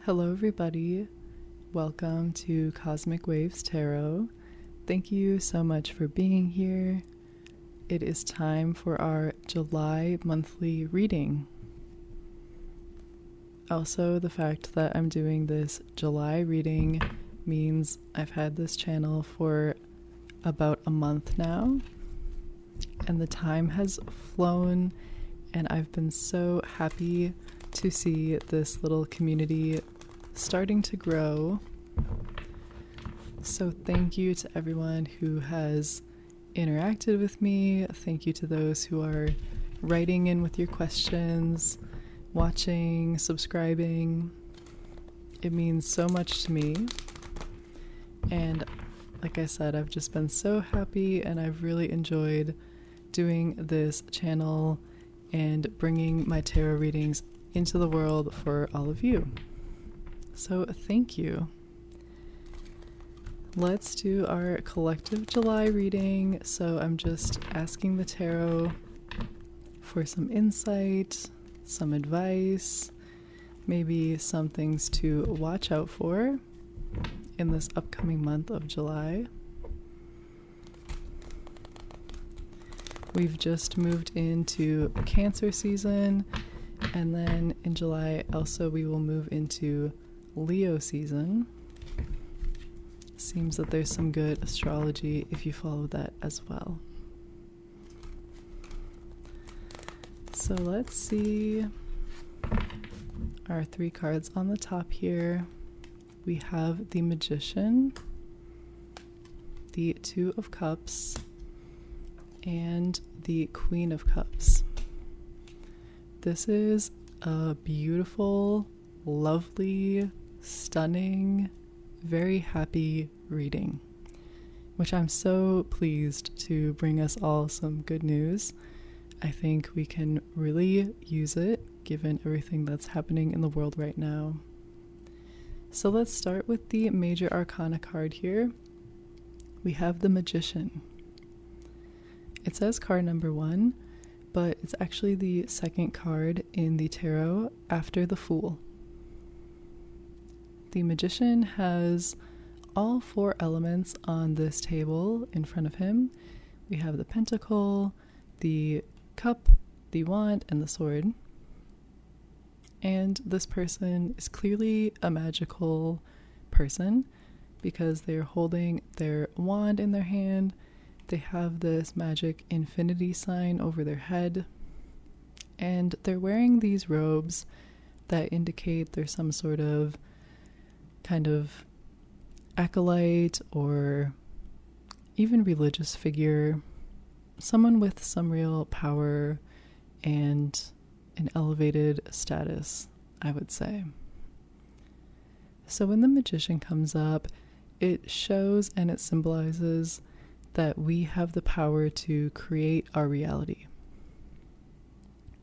Hello everybody, welcome to Cosmic Waves Tarot. Thank you so much for being here. It is time for our July monthly reading. Also, the fact that I'm doing this July reading means I've had this channel for about a month now, and the time has flown, and I've been so happy to see this little community starting to grow. So thank you to everyone who has interacted with me. Thank you to those who are writing in with your questions, watching, subscribing. It means so much to me. And like I said, I've just been so happy, and I've really enjoyed doing this channel and bringing my tarot readings into the world for all of you. So thank you. Let's do our collective July reading. So I'm just asking the tarot for some insight, some advice, maybe some things to watch out for in this upcoming month of July. We've just moved into Cancer season, and then in July also we will move into Leo season. Seems that there's some good astrology if you follow that as well. So let's see our three cards on the top here. We have the Magician, the Two of Cups, and the Queen of Cups. This is a beautiful, lovely, stunning, very happy reading, which I'm so pleased to bring us all some good news. I think we can really use it given everything that's happening in the world right now. So let's start with the Major Arcana card here. We have the Magician. It says card number 1, but it's actually the second card in the tarot after the Fool. The Magician has all 4 elements on this table in front of him. We have the Pentacle, the Cup, the Wand, and the Sword. And this person is clearly a magical person because they're holding their wand in their hand. They have this magic infinity sign over their head, and they're wearing these robes that indicate they're some sort of kind of acolyte or even religious figure, someone with some real power and an elevated status, I would say. So when the Magician comes up, it shows and it symbolizes that we have the power to create our reality.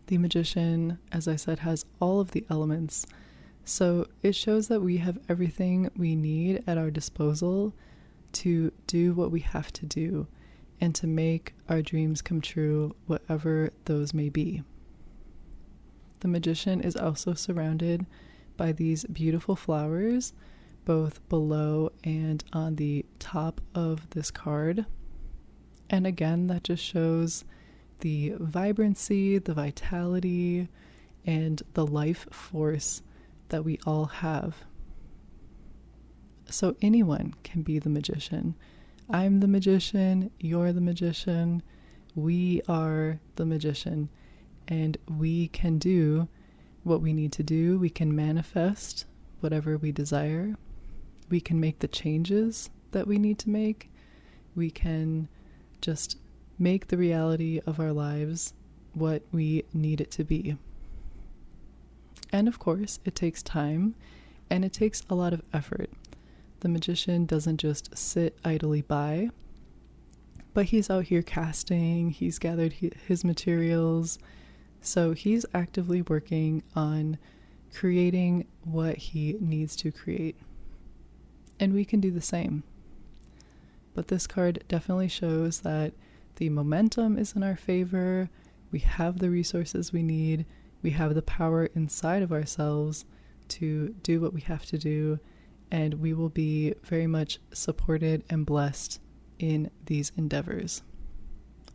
The Magician, as I said, has all of the elements, so it shows that we have everything we need at our disposal to do what we have to do and to make our dreams come true, whatever those may be. The Magician is also surrounded by these beautiful flowers, both below and on the top of this card. And again, that just shows the vibrancy, the vitality, and the life force that we all have. So anyone can be the Magician. I'm the Magician, you're the Magician, we are the Magician, and we can do what we need to do. We can manifest whatever we desire. We can make the changes that we need to make. We can just make the reality of our lives what we need it to be. And of course, it takes time and it takes a lot of effort. The Magician doesn't just sit idly by, but he's out here casting, he's gathered his materials, so he's actively working on creating what he needs to create. And we can do the same. But this card definitely shows that the momentum is in our favor, we have the resources we need, we have the power inside of ourselves to do what we have to do, and we will be very much supported and blessed in these endeavors.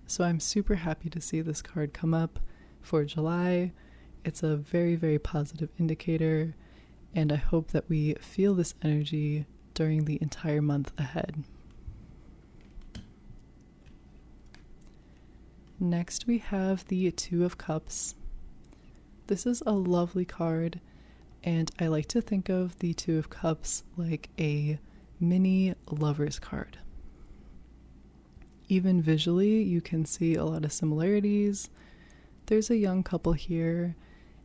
So I'm super happy to see this card come up for July. It's a very, very positive indicator, and I hope that we feel this energy during the entire month ahead. Next, we have the Two of Cups. This is a lovely card, and I like to think of the Two of Cups like a mini lover's card. Even visually, you can see a lot of similarities. There's a young couple here,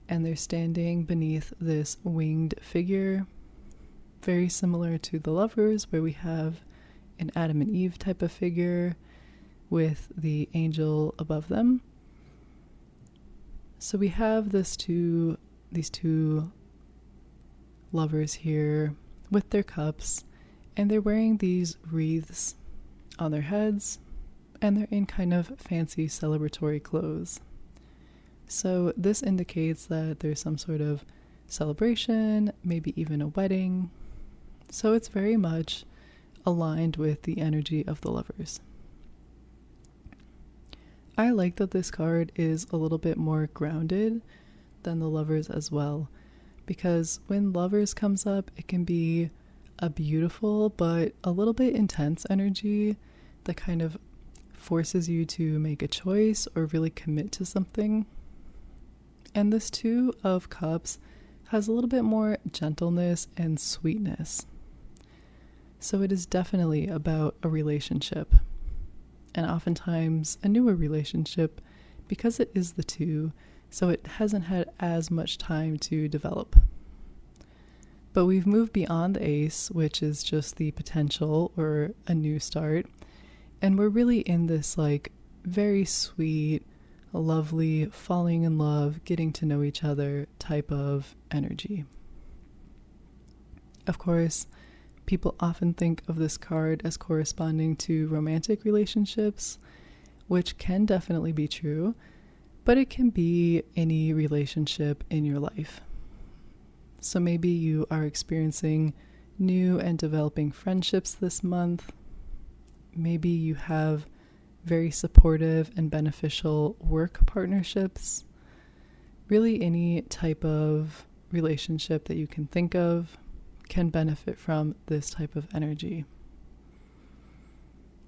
and they're standing beneath this winged figure, very similar to the lovers, where we have an Adam and Eve type of figure with the angel above them. So we have these two lovers here with their cups, and they're wearing these wreaths on their heads, and they're in kind of fancy celebratory clothes. So this indicates that there's some sort of celebration, maybe even a wedding. So it's very much aligned with the energy of the lovers. I like that this card is a little bit more grounded than the lovers as well, because when lovers comes up, it can be a beautiful but a little bit intense energy that kind of forces you to make a choice or really commit to something. And this Two of Cups has a little bit more gentleness and sweetness. So it is definitely about a relationship, and oftentimes a newer relationship, because it is the two, so it hasn't had as much time to develop. But we've moved beyond the Ace, which is just the potential or a new start, and we're really in this like very sweet, lovely, falling in love, getting to know each other type of energy. Of course, people often think of this card as corresponding to romantic relationships, which can definitely be true, but it can be any relationship in your life. So maybe you are experiencing new and developing friendships this month. Maybe you have very supportive and beneficial work partnerships. Really, any type of relationship that you can think of can benefit from this type of energy.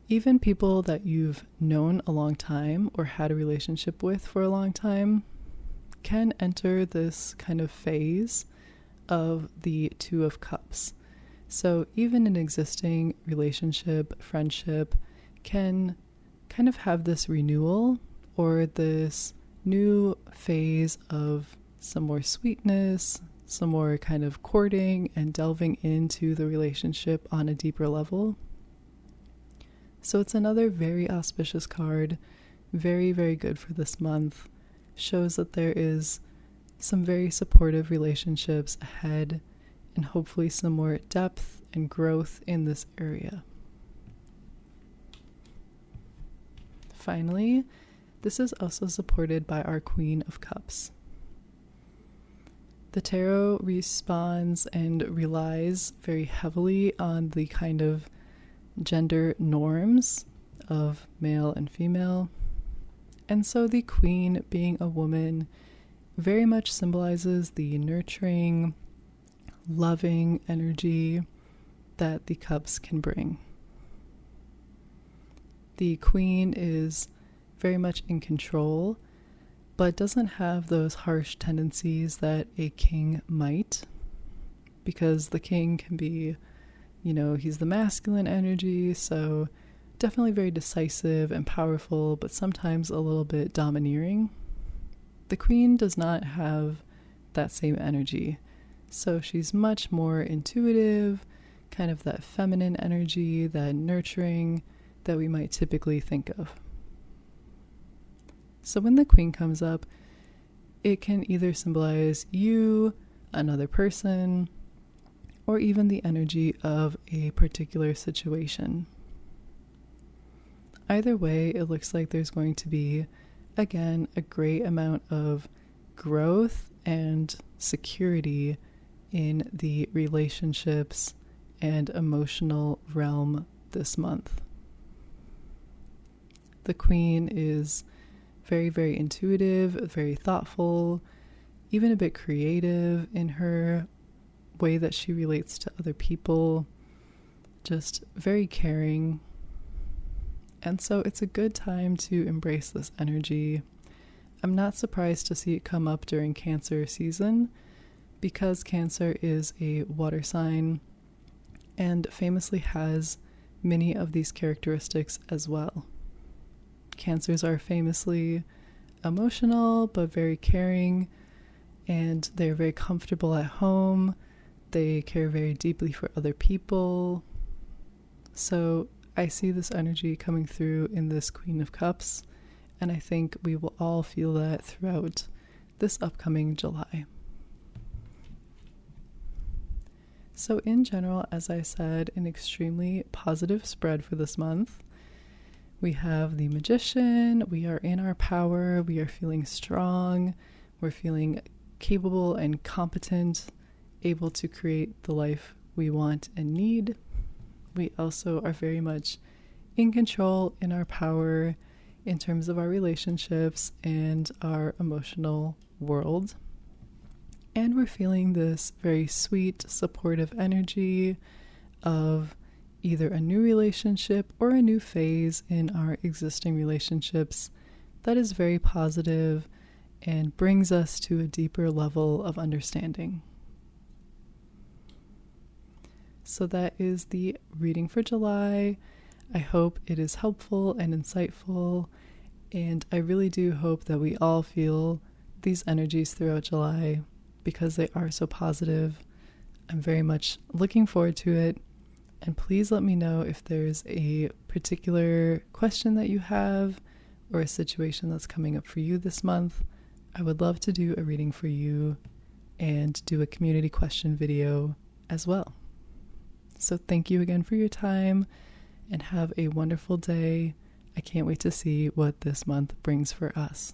Even people that you've known a long time or had a relationship with for a long time can enter this kind of phase of the Two of Cups. So even an existing relationship, friendship, can kind of have this renewal or this new phase of some more sweetness, some more kind of courting and delving into the relationship on a deeper level. So it's another very auspicious card, very, very good for this month. Shows that there is some very supportive relationships ahead, and hopefully some more depth and growth in this area. Finally, this is also supported by our Queen of Cups. The tarot responds and relies very heavily on the kind of gender norms of male and female. And so the Queen, being a woman, very much symbolizes the nurturing, loving energy that the cups can bring. The Queen is very much in control, but doesn't have those harsh tendencies that a king might, because the king can be, he's the masculine energy, so definitely very decisive and powerful, but sometimes a little bit domineering. The Queen does not have that same energy, so she's much more intuitive, kind of that feminine energy, that nurturing that we might typically think of. So when the Queen comes up, it can either symbolize you, another person, or even the energy of a particular situation. Either way, it looks like there's going to be, again, a great amount of growth and security in the relationships and emotional realm this month. The Queen is very, very intuitive, very thoughtful, even a bit creative in her way that she relates to other people, just very caring. And so it's a good time to embrace this energy. I'm not surprised to see it come up during Cancer season because Cancer is a water sign and famously has many of these characteristics as well. Cancers are famously emotional but very caring, and they're very comfortable at home. They care very deeply for other people. So I see this energy coming through in this Queen of Cups, and I think we will all feel that throughout this upcoming July. So in general, as I said, an extremely positive spread for this month. We have the Magician, we are in our power, we are feeling strong, we're feeling capable and competent, able to create the life we want and need. We also are very much in control, in our power, in terms of our relationships and our emotional world. And we're feeling this very sweet, supportive energy of either a new relationship or a new phase in our existing relationships that is very positive and brings us to a deeper level of understanding. So that is the reading for July. I hope it is helpful and insightful, and I really do hope that we all feel these energies throughout July because they are so positive. I'm very much looking forward to it, and please let me know if there's a particular question that you have or a situation that's coming up for you this month. I would love to do a reading for you and do a community question video as well. So thank you again for your time and have a wonderful day. I can't wait to see what this month brings for us.